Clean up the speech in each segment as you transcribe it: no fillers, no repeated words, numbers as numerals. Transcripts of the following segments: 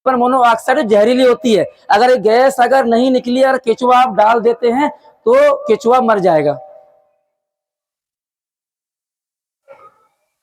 Carbon monoxide जहरीली होती है। अगर ये गैस अगर नहीं निकली और केचुआ आप डाल देते हैं तो केचुआ मर जाएगा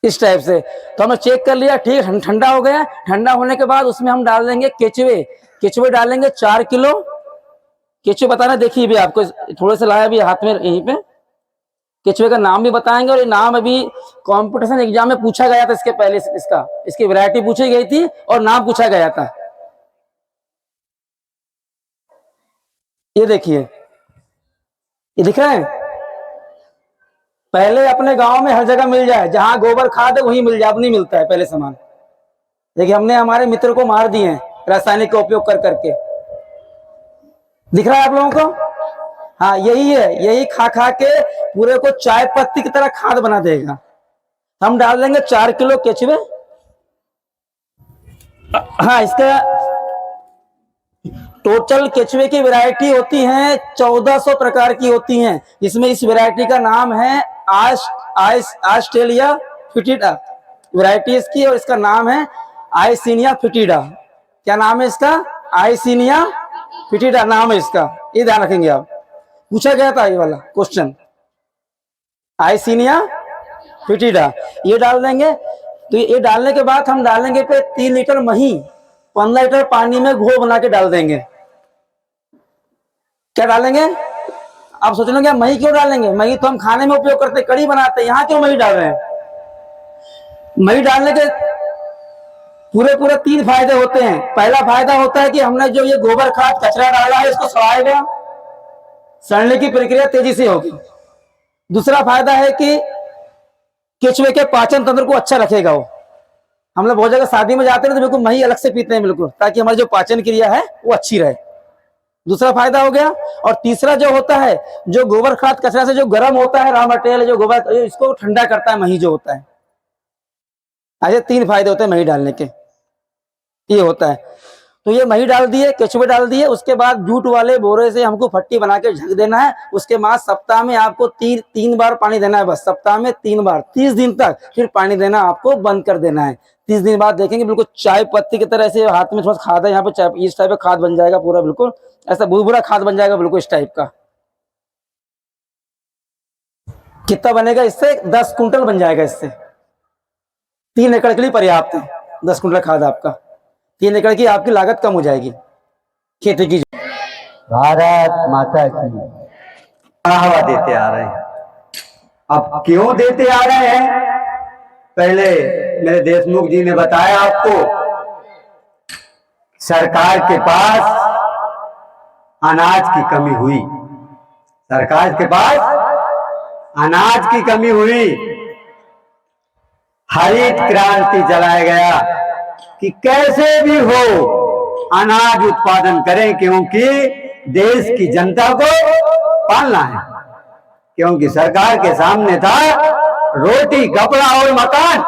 इस टाइप से। तो हमने चेक कर लिया, ठीक है, ठंडा हो गया। ठंडा होने के बाद उसमें हम डाल देंगे केचुए। केचुए डालेंगे 4 किलो केचुए। बताना, देखिए भी आपको थोड़े से लाया भी हाथ में यहीं पे। केचुए का नाम भी बताएंगे, और ये नाम अभी कंपटीशन एग्जाम में पूछा गया था इसके पहले। इसकी वैरायटी पूछी गई थी और नाम पूछा गया था। ये देखिए, ये दिख रहा है। पहले अपने गांव में हर जगह मिल जाए, जहां गोबर खाद है वहीं मिल जाए, अब नहीं मिलता है पहले सामान। देखिए, हमने हमारे मित्र को मार दिए हैं रासायनिक का उपयोग कर करके। दिख रहा है आप लोगों को? हाँ, यही है। यही खा खा के पूरे को चाय पत्ती की तरह खाद बना देगा। हम डाल देंगे 4 किलो केचुए। हाँ, इसका टोटल केचुए की वैरायटी होती है 1400 प्रकार की होती हैं। इसमें इस वैरायटी का नाम है ऑस्ट्रेलिया फिटिडा वैरायटी इसकी, और इसका नाम है आइसिनिया फिटिडा। क्या नाम है इसका? आइसिनिया फिटिडा नाम है इसका। ये ध्यान रखेंगे आप, पूछा गया था ये वाला क्वेश्चन। आइसिनिया फिटिडा ये डाल देंगे। तो ये डालने के बाद हम डालेंगे पे 3 लीटर मही 15 लीटर पानी में घोल बना के डाल देंगे। क्या डालेंगे? आप सोच लेंगे मही क्यों डालेंगे? मही तो हम खाने में उपयोग करते, कड़ी बनाते हैं, यहाँ क्यों मही डाल रहे हैं? मही डालने के पूरे 3 फायदे होते हैं। पहला फायदा होता है कि हमने जो ये गोबर खाद कचरा डाला है इसको सड़ाएगा, सड़ने की प्रक्रिया तेजी से होगी। दूसरा फायदा है कि केचुए के पाचन तंत्र को अच्छा रखेगा। वो हम लोग बहुत जगह शादी में जाते हैं तो बिल्कुल मही अलग से पीते हैं बिल्कुल, ताकि हमारी जो पाचन क्रिया है वो अच्छी रहे। दूसरा फायदा हो गया। और तीसरा जो होता है, जो गोबर खाद कचरा से जो गर्म होता है रॉ मटेरियल, जो गोबर इसको ठंडा करता है मही जो होता है। ऐसे 3 फायदे होते हैं मही डालने के, ये होता है। तो ये मही डाल दिए, केचुए डाल दिए। उसके बाद जूट वाले बोरे से हमको फट्टी बना के ढक देना है। उसके बाद सप्ताह में आपको 3 बार पानी देना है, बस सप्ताह में 3 बार 30 दिन तक। फिर पानी देना आपको बंद कर देना है। 30 दिन बाद देखेंगे बिल्कुल चाय पत्ती की तरह से हाथ में थोड़ा खाद है यहाँ पे, चाय इस टाइप का खाद बन जाएगा पूरा, बिल्कुल ऐसा बुरा खाद बन जाएगा बिल्कुल इस टाइप का। कितना बनेगा इससे? 10 कुंटल बन जाएगा इससे। 3 एकड़ के लिए पर्याप्त है 10 कुंटल खाद आपका। 3 एकड़ की आपकी लागत कम हो जाएगी खेती की। भारत माता की। बढ़ावा देते आ रहे हैं। अब क्यों देते आ रहे हैं? पहले मेरे देशमुख जी ने बताया आपको, सरकार के पास अनाज की कमी हुई। सरकार के पास अनाज की कमी हुई। हरित क्रांति चलाया गया कि कैसे भी हो अनाज उत्पादन करें, क्योंकि देश की जनता को पालना है। क्योंकि सरकार के सामने था रोटी कपड़ा और मकान।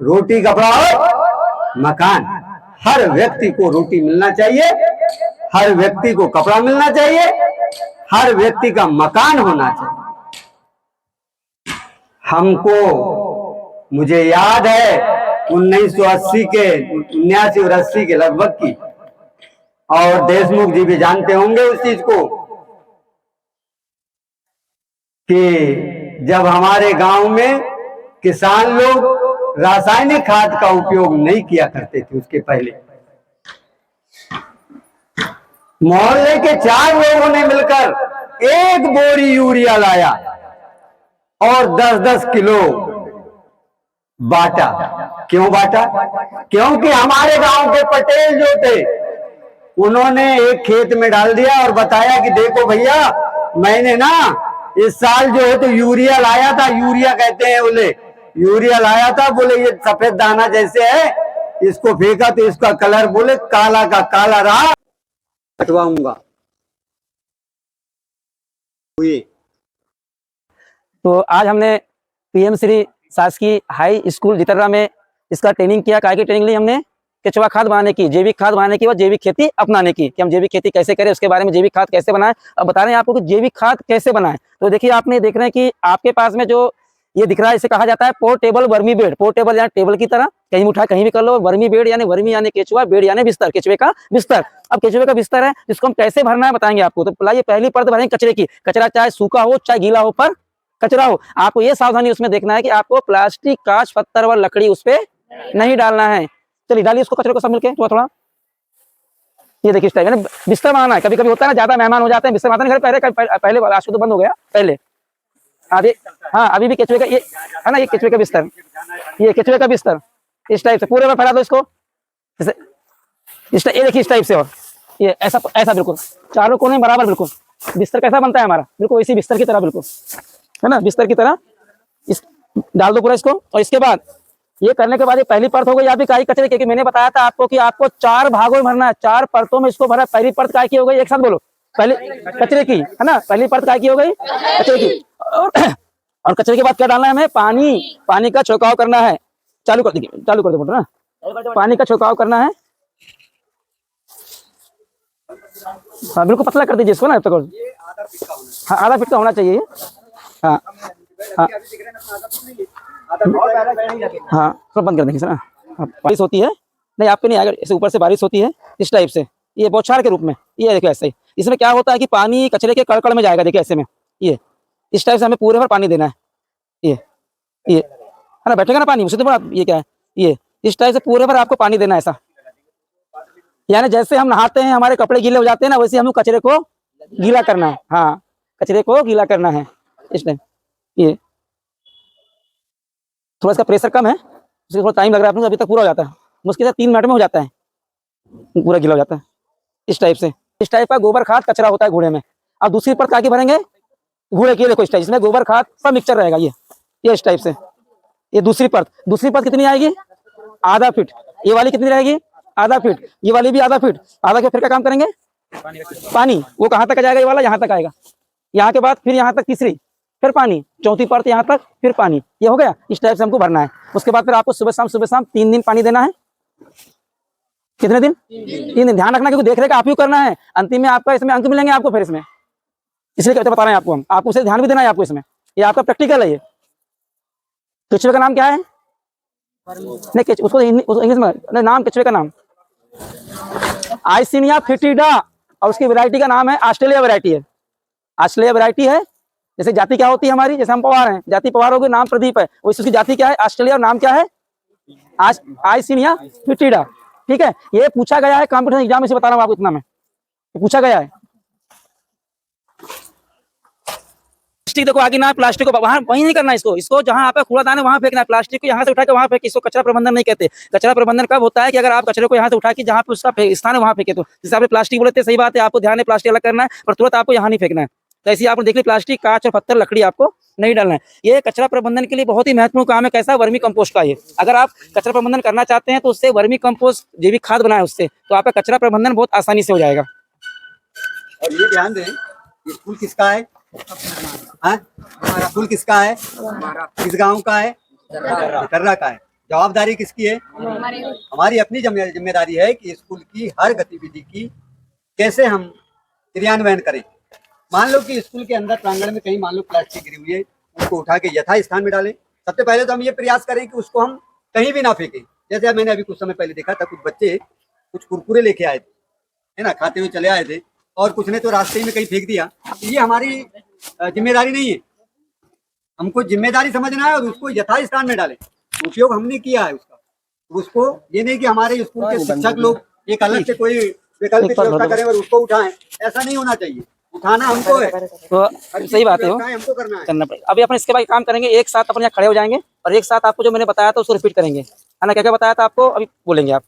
रोटी कपड़ा और मकान। हर व्यक्ति को रोटी मिलना चाहिए, हर व्यक्ति को कपड़ा मिलना चाहिए, हर व्यक्ति का मकान होना चाहिए। हमको, मुझे याद है 1980 के 79 और 80 के लगभग की, और देशमुख जी भी जानते होंगे उस चीज को, कि जब हमारे गांव में किसान लोग रासायनिक खाद का उपयोग नहीं किया करते थे, उसके पहले मोहल्ले के 4 लोगों ने मिलकर 1 बोरी यूरिया लाया और 10-10 किलो बांटा। क्यों बांटा? क्योंकि हमारे गांव के पटेल जो थे उन्होंने एक खेत में डाल दिया और बताया कि देखो भैया, मैंने ना इस साल जो है तो यूरिया लाया था, यूरिया कहते हैं बोले, यूरिया लाया था, बोले ये सफेद दाना जैसे है, इसको फेंका तो इसका कलर बोले काला का काला रहा, हटवाऊंगा। तो आज हमने पीएम श्री शासकीय हाई स्कूल जितर्रा में इसका ट्रेनिंग किया। काय की ट्रेनिंग ली हमने? केचुआ खाद बनाने की, जैविक खाद बनाने की और जैविक खेती अपनाने की, कि हम जैविक खेती कैसे करें, उसके बारे में जैविक खाद कैसे बनाएं। अब बता रहे हैं आपको कि जैविक खाद कैसे बनाएं। तो देखिए, आपने देख रहे हैं कि आपके पास में जो ये दिख रहा है, इसे कहा जाता है पोर्टेबल वर्मी बेड। पोर्टेबल यानी टेबल की तरह कहीं भी उठा कहीं भी कर लो। वर्मी बेड यानी वर्मी यानी केचुआ, बेड यानी बिस्तर, केचुए का बिस्तर। अब केचुए का बिस्तर है, जिसको हम कैसे भरना है बताएंगे आपको। तो लाइए पहली परत भरेंगे कचरे की। कचरा चाहे सूखा हो चाहे गीला हो, पर कचरा हो। आपको ये सावधानी उसमें देखना है कि आपको प्लास्टिक, कांच, पत्थर व लकड़ी उस पर नहीं डालना है। चलिए डालिए उसको, कचरे को सब मिलके थोड़ा थोड़ा। ये देखिए इस टाइप है, बिस्तर बनाना है। कभी कभी होता है ना, ज्यादा मेहमान हो जाते हैं, बिस्तर बनाते हैं घर। पहले आज तो बंद हो गया पहले आधे। हाँ अभी भी केचुए का ये है ना, ये केचुए का बिस्तर, ये केचुए का बिस्तर इस टाइप से पूरे में फैला दो इसको। ये देखिए इस टाइप से, और ये ऐसा ऐसा बिल्कुल चारों कोने बराबर बिल्कुल। बिस्तर कैसा बनता है हमारा, बिल्कुल वैसी बिस्तर की तरह, बिल्कुल है ना, बिस्तर की तरह। इस डाल दो पूरा इसको। और इसके बाद ये करने के बाद ये पहली परत हो गई आपकी काई कचरे की, क्योंकि मैंने बताया था आपको कि आपको 4 भागों में भरना है, 4 परतों में इसको भरा। पहली परत काय की हो गई, एक साथ बोलो, पहले कचरे की है ना, पहली परत काय की हो गई, कचरे की। और कचरे के बाद क्या डालना है हमें, पानी। पानी का छिड़काव करना है। चालू कर दीजिए, चालू कर दो ना, पानी का छिड़काव करना है। हाँ बिल्कुल पतला कर दीजिए इसको ना, तक हाँ आधा फीट का होना चाहिए। हाँ हाँ हाँ सब बंद कर देंगे सर। बारिश होती है नहीं, आपके नहीं आएगा, ऐसे ऊपर से बारिश होती है इस टाइप से, ये बौछार के रूप में। ये देखो ऐसे ही, इसमें क्या होता है कि पानी कचरे के कड़कड़ में जाएगा। देखिए ऐसे में, ये इस टाइप से हमें पूरे भर पानी देना है। ये है ना, बैठेगा ना पानी उसी तो बड़ा। ये क्या है, ये इस टाइप से पूरे भर आपको पानी देना है ऐसा। यानी जैसे हम नहाते हैं, हमारे कपड़े गीले हो जाते हैं ना, वैसे हम कचरे को गीला करना है। हाँ कचरे को गीला करना है इस टाइम। ये थोड़ा इसका प्रेशर कम है, इसलिए थोड़ा टाइम लग रहा है। अभी तक पूरा हो जाता है, मुश्किल से 3 मिनट में हो जाता है, पूरा गीला हो जाता है इस टाइप से। इस टाइप का गोबर खाद कचरा होता है घूड़े में। अब दूसरी परत आगे भरेंगे घूड़े की, देखो इस टाइप, इसमें गोबर खाद का मिक्सचर रहेगा। ये इस टाइप से, ये दूसरी परत कितनी आएगी, आधा फीट। ये वाली कितनी रहेगी, आधा फीट। ये वाली भी आधा फीट। आधा फीट फिर क्या काम करेंगे, पानी। वो कहाँ तक जाएगा, ये वाला यहाँ तक आएगा। यहाँ के बाद फिर यहाँ तक तीसरी, फिर पानी, चौथी परत यहाँ तक, फिर पानी। ये हो गया, इस टाइप से हमको भरना है। उसके बाद फिर आपको सुबह शाम 3 दिन पानी देना है। कितने दिन, 3 दिन। ध्यान रखना, क्योंकि देख रेख आप ही करना है। अंतिम में आपका इसमें अंक मिलेंगे आपको फिर इसमें, इसलिए कहते बता रहे हैं आपको हम, आपको उसे ध्यान भी देना है आपको इसमें। ये आपका प्रैक्टिकल है। ये केचुए का नाम क्या है, नहीं उसको इंग्लिश में नाम, केचुए का नाम आइसिनिया फिटिडा, और उसकी वैरायटी का नाम है ऑस्ट्रेलिया वैरायटी है। ऑस्ट्रेलिया वैरायटी है। जैसे जाति क्या होती है हमारी, जैसे हम पवार हैं, जाति पवार होगी, नाम प्रदीप है, वैसे उसकी जाति क्या है, ऑस्ट्रेलिया, और नाम क्या है आइसिनिया फिटिडा। ठीक है, ये पूछा गया है कॉम्पिटिशन एग्जाम में, से बता रहा हूँ आपको इतना में, पूछा गया है। प्लास्टिक देखो आगे ना, प्लास्टिक को वहां वहीं नहीं करना, इसको जहां आपका कूड़ादान है वहां फेंकना है। प्लास्टिक को यहाँ से उठा के वहां फेंक, इसको कचरा प्रबंधन नहीं कहते। कचरा प्रबंधन कब होता है कि अगर आप कचरे को यहाँ से उठा के जहाँ पे उसका स्थान है वहां फेंके। तो जैसे आपने प्लास्टिक बोले थे, सही बात है, आपको ध्यान है प्लास्टिक अलग करना है, पर तुरंत आपको यहाँ नहीं फेंकना है। तो ऐसे आपने देख ली, प्लास्टिक, कांच और पत्थर, लकड़ी आपको नहीं डालना है। ये कचरा प्रबंधन के लिए बहुत ही महत्वपूर्ण काम है। कैसा, वर्मी कंपोस्ट का। ये अगर आप कचरा प्रबंधन करना चाहते हैं तो उससे वर्मी कंपोस्ट, जैविक खाद बनाए उससे, तो आपका कचरा प्रबंधन बहुत आसानी से हो जाएगा। और ये ध्यान दें, ये स्कूल किसका है, हमारा स्कूल किसका है, किस गांव का है, कर्रा का है। जवाबदारी किसकी है, हमारी अपनी जिम्मेदारी है कि स्कूल की हर गतिविधि की कैसे हम क्रियान्वयन करें। मान लो कि स्कूल के अंदर प्रांगण में कहीं मान लो प्लास्टिक गिरी हुई है, उसको उठा के यथा स्थान में डालें। सबसे पहले तो हम ये प्रयास करें कि उसको हम कहीं भी ना फेंकें। जैसे मैंने अभी कुछ समय पहले देखा था, कुछ बच्चे कुछ कुरकुरे लेके आए थे, है ना, खाते हुए चले आए थे, और कुछ ने तो रास्ते में कहीं फेंक दिया। ये हमारी जिम्मेदारी नहीं है। हमको जिम्मेदारी समझना है और उसको यथास्थान में डालें। उपयोग हमने किया है उसका, उसको ये नहीं कि हमारे स्कूल के शिक्षक लोग एक अलग से कोई वैकल्पिक व्यवस्था करें और उसको उठाएं। ऐसा नहीं होना चाहिए, उठाना हमको है। तो सही बात है, हमको करना पड़ेगा। अभी अपन इसके बाद काम करेंगे, एक साथ अपन यहाँ खड़े हो जाएंगे और एक साथ आपको जो मैंने बताया था उसको रिपीट करेंगे, है ना। क्या क्या बताया था आपको अभी बोलेंगे आप।